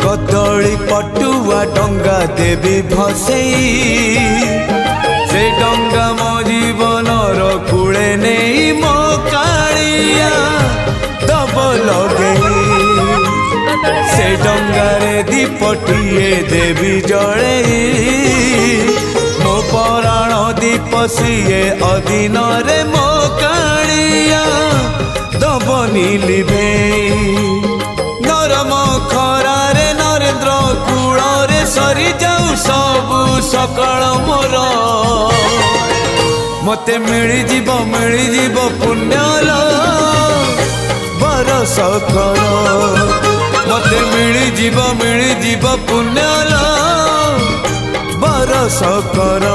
कदली पटुआ डंगा देवी भसई से डंगा मो जीवन कूले नहीं मो कालिया दब लगे से डंगारे दीपटिए देवी जड़े मो पराण दीप सीए अधीन रे मो कालिया दबनी लिभे नरम खरारे नरेंद्र कूल रे सरी जाऊ सबु सकाल मोर मते मिली जीव पुण्यल बरस कर मते मिली जीव पुण्यल बरस कर।